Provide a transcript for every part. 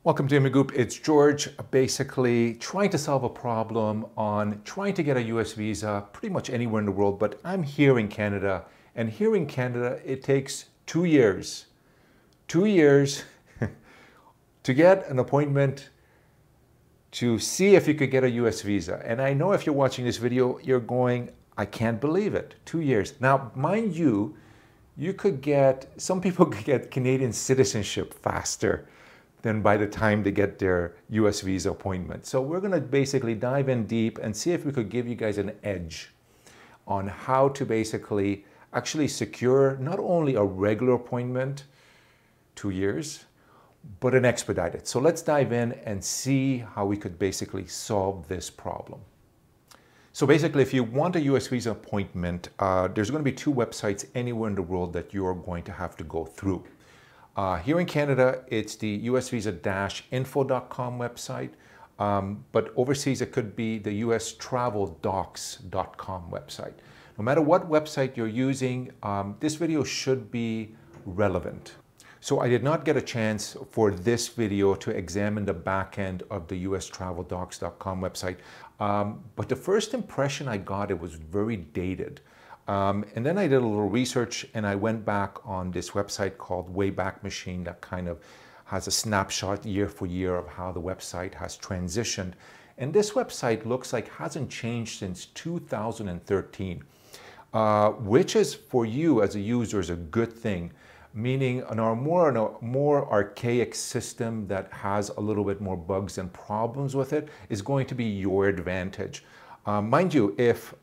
Welcome to Immigrant Group. It's George, basically trying to solve a problem on trying to get a US visa pretty much anywhere in the world, but I'm here in Canada, and here in Canada it takes 2 years. 2 years to get an appointment to see if you could get a US visa. And I know if you're watching this video, you're going, I can't believe it, 2 years. Now, mind you, some people could get Canadian citizenship faster than by the time they get their US visa appointment. So we're gonna basically dive in deep and see if we could give you guys an edge on how to basically actually secure not only a regular appointment, 2 years, but an expedited. So let's dive in and see how we could basically solve this problem. So basically, if you want a US visa appointment, there's gonna be 2 websites anywhere in the world that you're going to have to go through. Here in Canada, it's the usvisa-info.com website, but overseas it could be the ustraveldocs.com website. No matter what website you're using, this video should be relevant. So I did not get a chance for this video to examine the back end of the ustraveldocs.com website, but the first impression I got, it was very dated. And then I did a little research and I went back on this website called Wayback Machine that kind of has a snapshot year for year of how the website has transitioned. And this website looks like hasn't changed since 2013, which is for you as a user is a good thing, meaning a more archaic system that has a little bit more bugs and problems with it is going to be your advantage. Mind you, if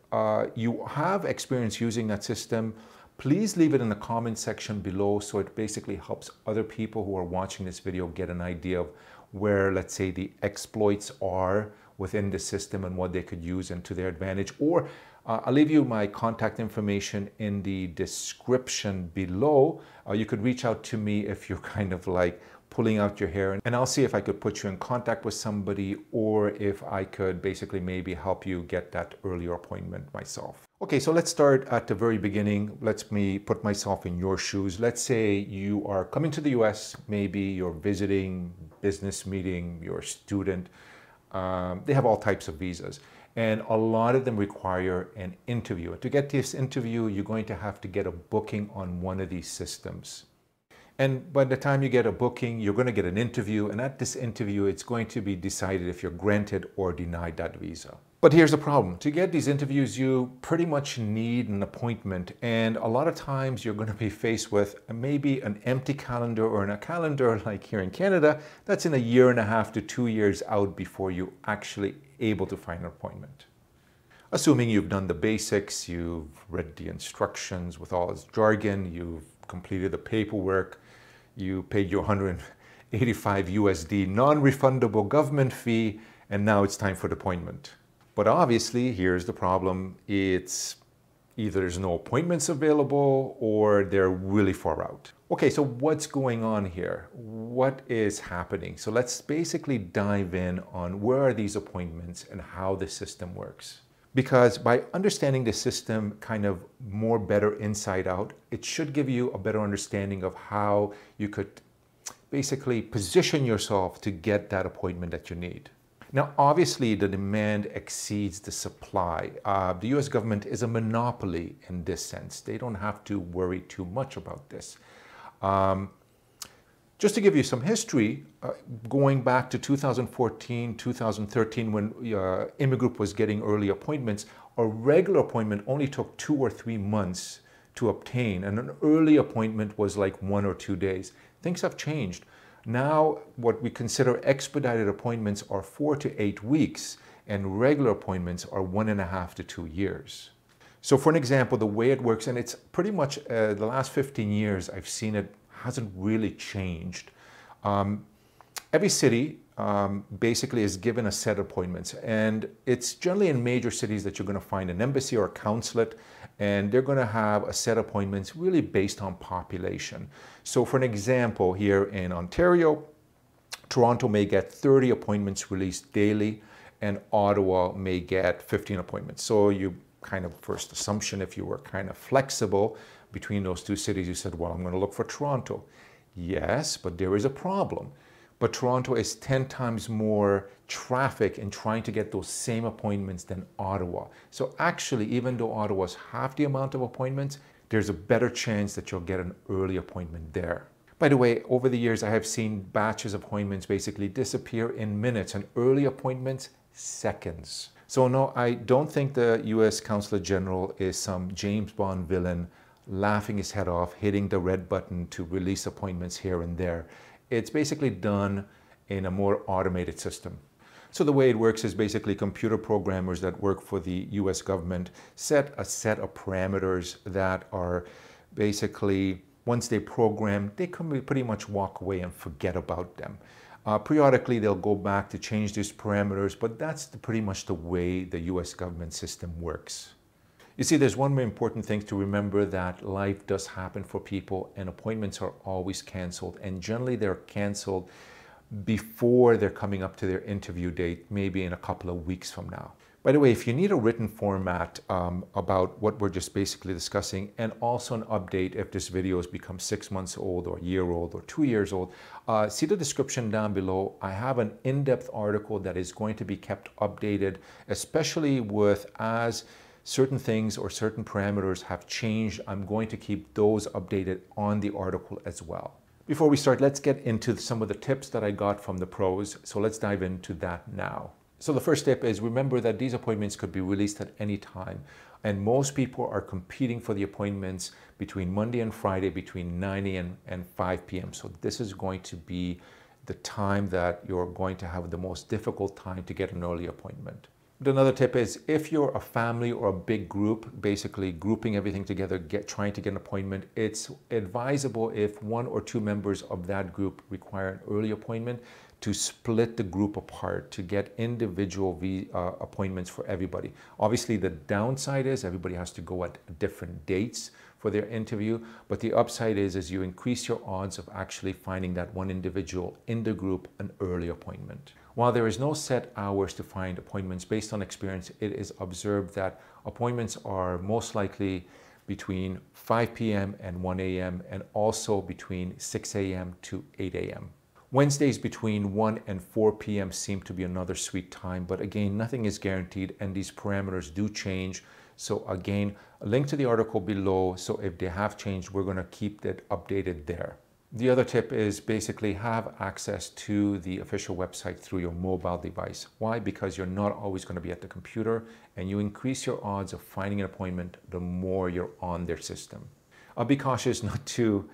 you have experience using that system, please leave it in the comment section below so it basically helps other people who are watching this video get an idea of where, let's say, the exploits are within the system and what they could use into their advantage. Or I'll leave you my contact information in the description below. You could reach out to me if you're kind of like pulling out your hair, and I'll see if I could put you in contact with somebody or if I could basically maybe help you get that earlier appointment myself. Okay, so let's start at the very beginning. Let me put myself in your shoes. Let's say you are coming to the US, maybe you're visiting, business meeting, you're a student. They have all types of visas, and a lot of them require an interview. To get this interview, you're going to have to get a booking on one of these systems. And by the time you get a booking, you're going to get an interview, and at this interview, it's going to be decided if you're granted or denied that visa. But here's the problem. To get these interviews, you pretty much need an appointment, and a lot of times you're going to be faced with maybe an empty calendar or in a calendar like here in Canada, that's in a year and a half to 2 years out before you're actually able to find an appointment. Assuming you've done the basics, you've read the instructions with all its jargon, you've completed the paperwork, you paid your 185 USD non-refundable government fee, and now it's time for the appointment. But obviously, here's the problem. It's either there's no appointments available or they're really far out. Okay, so what's going on here? What is happening? So let's basically dive in on where are these appointments and how the system works. Because by understanding the system kind of more better inside out, it should give you a better understanding of how you could basically position yourself to get that appointment that you need. Now, obviously, the demand exceeds the supply. The US government is a monopoly in this sense. They don't have to worry too much about this. Just to give you some history, going back to 2014, 2013, when Immigrant Group was getting early appointments, a regular appointment only took 2 or 3 months to obtain, and an early appointment was like 1 or 2 days. Things have changed. Now, what we consider expedited appointments are 4 to 8 weeks, and regular appointments are 1.5 to 2 years. So for an example, the way it works, and it's pretty much the last 15 years I've seen it hasn't really changed. Every city basically is given a set of appointments, and it's generally in major cities that you're going to find an embassy or a consulate, and they're going to have a set of appointments really based on population. So for an example, here in Ontario, Toronto may get 30 appointments released daily, and Ottawa may get 15 appointments. So you kind of first assumption, if you were kind of flexible between those 2 cities, you said, well, I'm going to look for Toronto. Yes, but there is a problem. But Toronto is 10 times more traffic in trying to get those same appointments than Ottawa. So actually, even though Ottawa's half the amount of appointments, there's a better chance that you'll get an early appointment there. By the way, over the years, I have seen batches of appointments basically disappear in minutes and early appointments seconds. So no, I don't think the US Consulate General is some James Bond villain laughing his head off, hitting the red button to release appointments here and there. It's basically done in a more automated system. So the way it works is basically computer programmers that work for the US government set a set of parameters that are basically, once they program, they can pretty much walk away and forget about them. Periodically, they'll go back to change these parameters, but that's pretty much the way the US government system works. You see, there's one more important thing to remember, that life does happen for people and appointments are always canceled. And generally they're canceled before they're coming up to their interview date, maybe in a couple of weeks from now. By the way, if you need a written format about what we're just basically discussing, and also an update if this video has become 6 months old or a year old or 2 years old, see the description down below. I have an in-depth article that is going to be kept updated, especially with as certain things or certain parameters have changed. I'm going to keep those updated on the article as well. Before we start, let's get into some of the tips that I got from the pros. So let's dive into that now. So the first tip is, remember that these appointments could be released at any time. And most people are competing for the appointments between Monday and Friday between 9 a.m. and 5 p.m. So this is going to be the time that you're going to have the most difficult time to get an early appointment. Another tip is, if you're a family or a big group, basically grouping everything together, trying to get an appointment, it's advisable if 1 or 2 members of that group require an early appointment to split the group apart to get individual appointments for everybody. Obviously, the downside is everybody has to go at different dates for their interview, but the upside is you increase your odds of actually finding that one individual in the group an early appointment. While there is no set hours to find appointments, based on experience, it is observed that appointments are most likely between 5 p.m. and 1 a.m. and also between 6 a.m. to 8 a.m. Wednesdays between 1 and 4 p.m. seem to be another sweet time, but again, nothing is guaranteed and these parameters do change. So again, a link to the article below. So if they have changed, we're going to keep that updated there. The other tip is basically have access to the official website through your mobile device. Why? Because you're not always going to be at the computer, and you increase your odds of finding an appointment the more you're on their system. Be cautious not to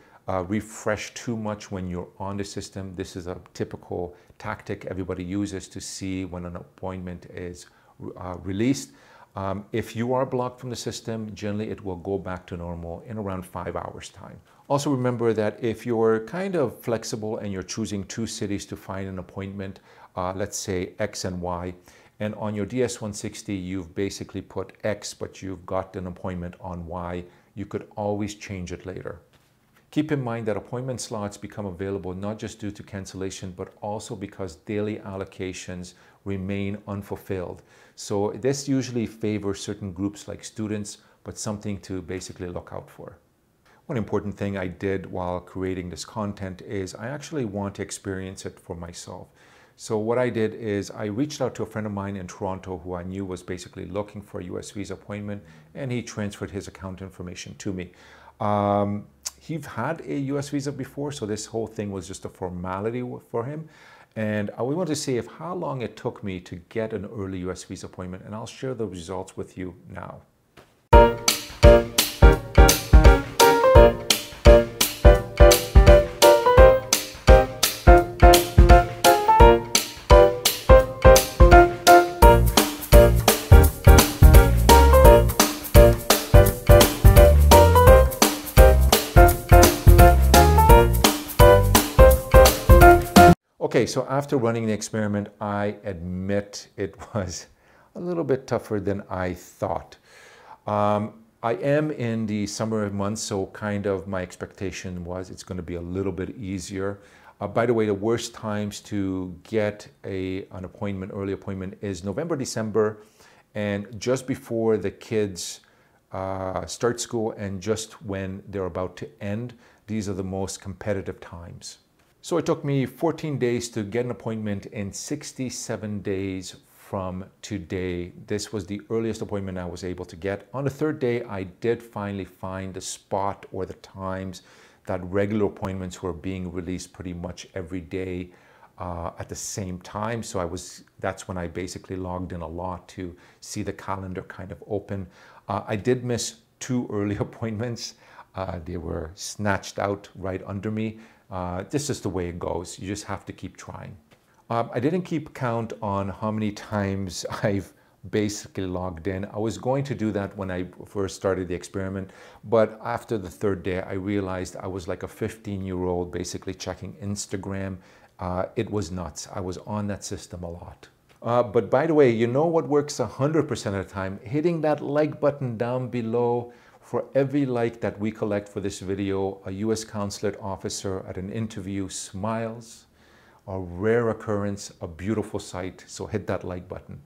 refresh too much when you're on the system. This is a typical tactic everybody uses to see when an appointment is released. If you are blocked from the system, generally it will go back to normal in around 5 hours time. Also remember that if you're kind of flexible and you're choosing 2 cities to find an appointment, let's say X and Y, and on your DS-160 you've basically put X but you've got an appointment on Y, you could always change it later. Keep in mind that appointment slots become available not just due to cancellation, but also because daily allocations remain unfulfilled. So this usually favors certain groups like students, but something to basically look out for. One important thing I did while creating this content is I actually want to experience it for myself. So what I did is I reached out to a friend of mine in Toronto who I knew was basically looking for a US visa appointment, and he transferred his account information to me. He had a US visa before, so this whole thing was just a formality for him. And we want to see how long it took me to get an early US visa appointment, and I'll share the results with you now. Okay, so after running the experiment, I admit it was a little bit tougher than I thought. I am in the summer months, so kind of my expectation was it's going to be a little bit easier. By the way, the worst times to get an appointment, early appointment, is November, December, and just before the kids start school and just when they're about to end. These are the most competitive times. So it took me 14 days to get an appointment and 67 days from today. This was the earliest appointment I was able to get. On the third day, I did finally find the spot or the times that regular appointments were being released pretty much every day at the same time. So that's when I basically logged in a lot to see the calendar kind of open. I did miss 2 early appointments. They were snatched out right under me. This is the way it goes. You just have to keep trying. I didn't keep count on how many times I've basically logged in. I was going to do that when I first started the experiment, but after the third day, I realized I was like a 15-year-old basically checking Instagram. It was nuts. I was on that system a lot. But by the way, you know what works 100% of the time? Hitting that like button down below. For every like that we collect for this video, a U.S. consulate officer at an interview smiles. A rare occurrence, a beautiful sight, so hit that like button.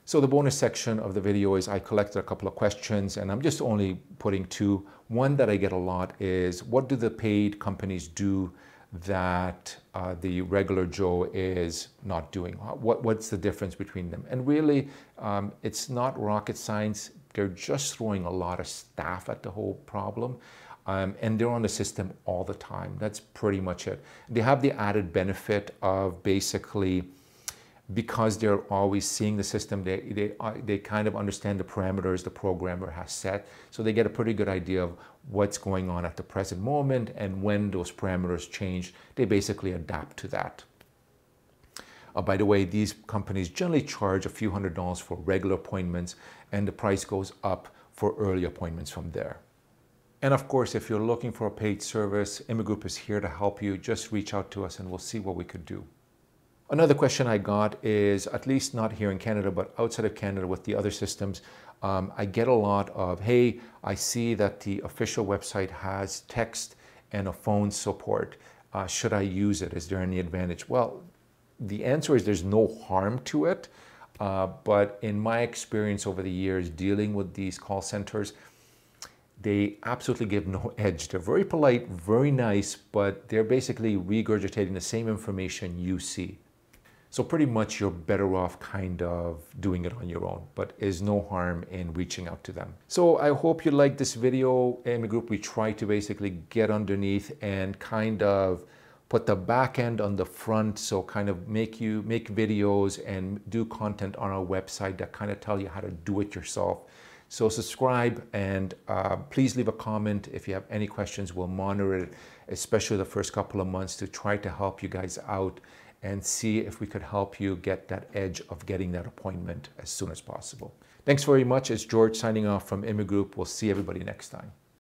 So the bonus section of the video is I collected a couple of questions, and I'm just only putting 2. One that I get a lot is, what do the paid companies do that the regular Joe is not doing? What's the difference between them? And really, it's not rocket science. They're just throwing a lot of staff at the whole problem. And they're on the system all the time. That's pretty much it. They have the added benefit of basically, because they're always seeing the system, they kind of understand the parameters the programmer has set. So they get a pretty good idea of what's going on at the present moment, and when those parameters change, they basically adapt to that. By the way, these companies generally charge a few $100s for regular appointments, and the price goes up for early appointments from there. And of course, if you're looking for a paid service, Imagroup is here to help you. Just reach out to us and we'll see what we could do. Another question I got is, at least not here in Canada, but outside of Canada with the other systems, I get a lot of, hey, I see that the official website has text and a phone support. Should I use it? Is there any advantage? Well, the answer is there's no harm to it. But in my experience over the years dealing with these call centers, they absolutely give no edge. They're very polite, very nice, but they're basically regurgitating the same information you see. So pretty much you're better off kind of doing it on your own, but there's no harm in reaching out to them. So I hope you liked this video. Imagroup, we try to basically get underneath and kind of put the back end on the front. So kind of make videos and do content on our website that kind of tell you how to do it yourself. So subscribe, and please leave a comment if you have any questions. We'll monitor it, especially the first couple of months, to try to help you guys out and see if we could help you get that edge of getting that appointment as soon as possible. Thanks very much. It's George signing off from Imagroup. We'll see everybody next time.